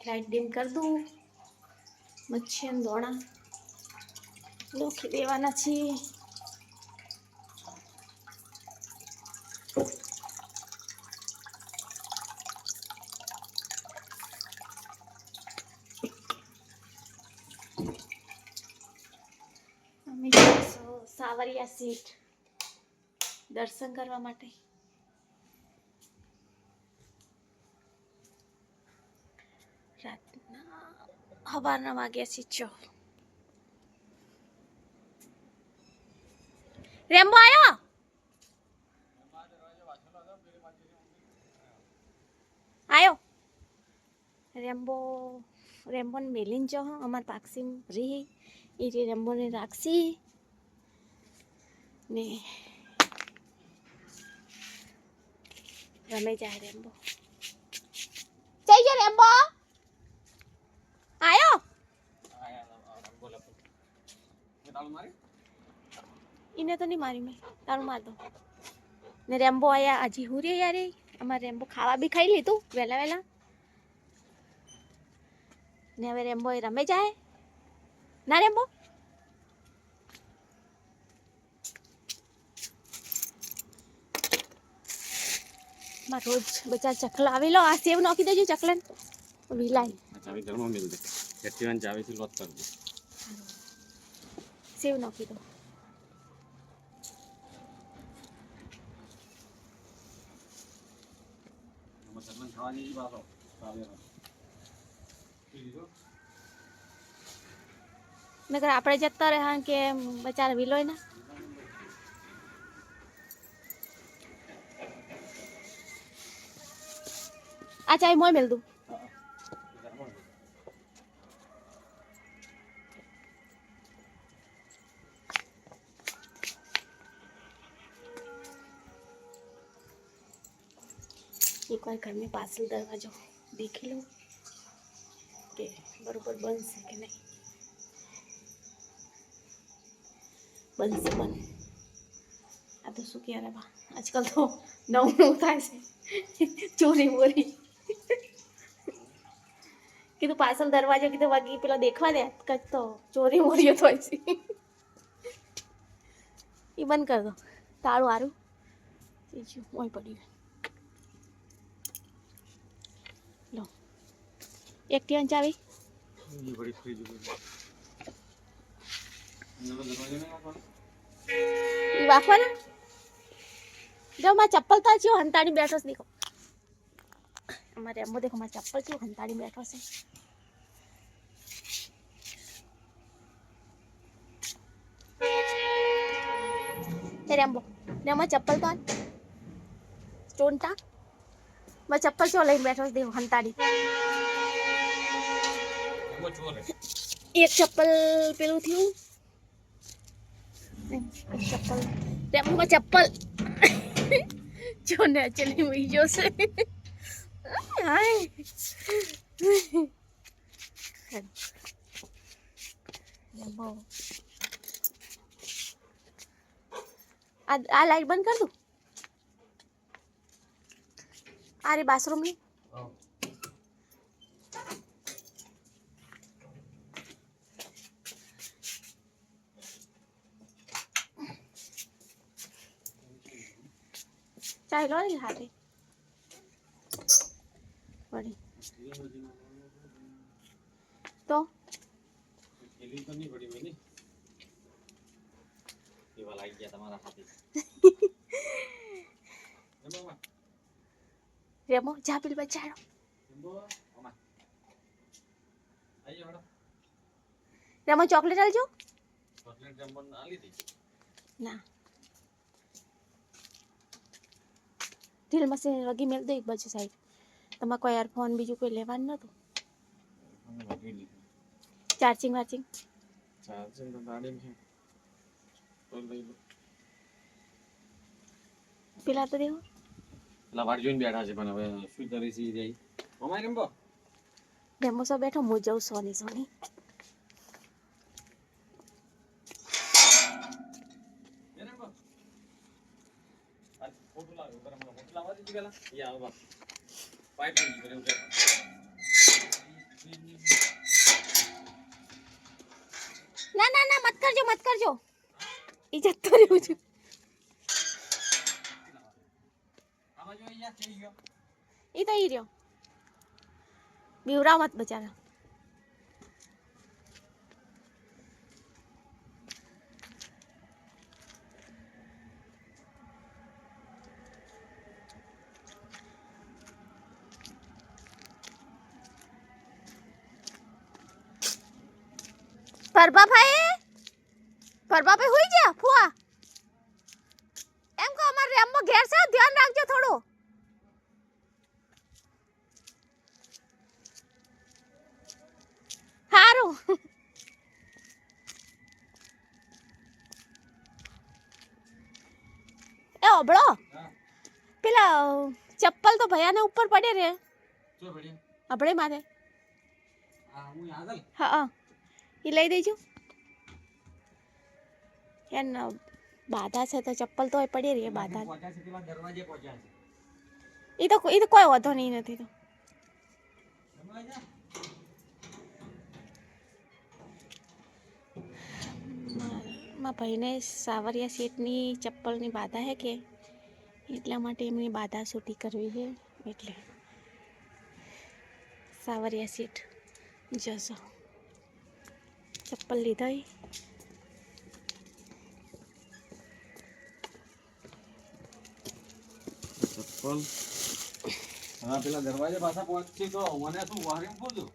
Light dim कर दूँ मच्छी दोणा लोखी देवाना छे। અમે સાવરિયા સીટ દર્શન કરવા માટે રાતના સવારના વાગ્યા છે 6। રેમ્બો આયો આયો રેમ્બો રેમ્બો ને મેલીન જો અમાર પાક્ષી રી એ રી રેમ્બો ને રાખસી ને રમે જાય રેમ્બો જઈ રેમ્બો આયો इन्हें तो नहीं मारी मैं तारू मार दो ने रेम्बो आया आजी हो रे यार हमारे रेम्बो खावा भी खाई ली तू वेला वेला ने हवे रेम्बो रमे जाए ना रेम्बो मार रोज बच्चा चकला आवे लो आ सेव नोकी देजो चकलन विलाई चाबी घर में मिल दे 51 चाबी से लॉक कर दे सेव नोकी दो नगर आपड़े जत्ता रहा के बचारा विलोय ना अच्छा मोय मिल दू एक बार घर में पार्सल दरवाजो देखी लो के बरोबर बन से कि नहीं बन से बन आ तो शू कह बा आजकल तो नव नव थाय चोरी वोरी कीधु पार्सल दरवाजो कीधु वगी पेला देखवा दे कच तो चोरी वोरी तो ये बंद कर दो ताळू आरू चीजू मोय पड़ी लो एक टी चावी ये बड़ी फ्रिज ये वाफा ना जो मैं चप्पल तो अच्छी हंताड़ी बैठो से देखो हमारे अम्मो देखो मैं चप्पल अच्छी हंताड़ी बैठो से तेरे अम्मो ने मैं चप्पल तो चोंटा मैं चप्पल चो लई बैठो से देखो हंताड़ी एक चप्पल पेलू थी एक चप्पल रेम्बो में चप्पल जो ने चली हुई जो से हाय रेम्बो आ लाइट बंद कर दूं अरे बाथरूम में चाय लो नहीं खाते बड़ी तो नहीं बड़ी मैंने ये वाला आई गया तुम्हारा हाथी रेमो जा पिल बच्चा रेमो चॉकलेट डाल जो चॉकलेट जम्बो ना ली थी ना ढील मशीन लगी मेल दे एक बाजू साइड तमा कोई एयरफोन बीजू कोई लेवान न तो चार्जिंग वार्जिंग तो गाड़ी में है तो ले लो पिला तो देखो પેલા વાડ જોઈને બેઠા છે પણ હવે શું કરી સી જાય અમાય રેમ્બો રેમો સો બેઠો મુ જાઉં સોની સોની એ રેમ્બો આ ફોટો લાવ ઉપર મને ફોટો લાવવા દીધી પેલા ઈ આવ બસ પાઇપ ની કરે ઉપર ના ના ના મત કરજો મત કરજો. ઈ જતો રહ્યું છે. આમાં જો અહીંયા થઈ ગયો. ઈ તો ઈ રહ્યો. બીવરા મત બચારા. પરબાભાઈ હુઈ ગયા ફુવા એમ કહો અમાર રેમમાં ઘેર છે ધ્યાન રાખજો થોડું હારું એ ઓબળો પેલા ચપ્પલ તો ભયાને ઉપર પડે રે જો બડી આપણે માથે આ હું આગળ હા ઈ લઈ દેજો એન બાધા છે તો ચપ્પલ તો પડી રહી બાધા પહોંચ્યા છે તેમાં દરવાજે પહોંચ્યા છે ઈ તો કોઈ વાંધો નહીં નથી તો મારા ભાઈને સાવરિયા શેઠની ચપ્પલની બાધા હે કે એટલા માટે એમની બાધા છૂટી કરવી છે એટલે સાવરિયા શેઠ જશો ચપ્પલ લીધા ચપ્પલ હા પેલા દરવાજે પાછા પહોંચી તો મને શું વારે બોલજો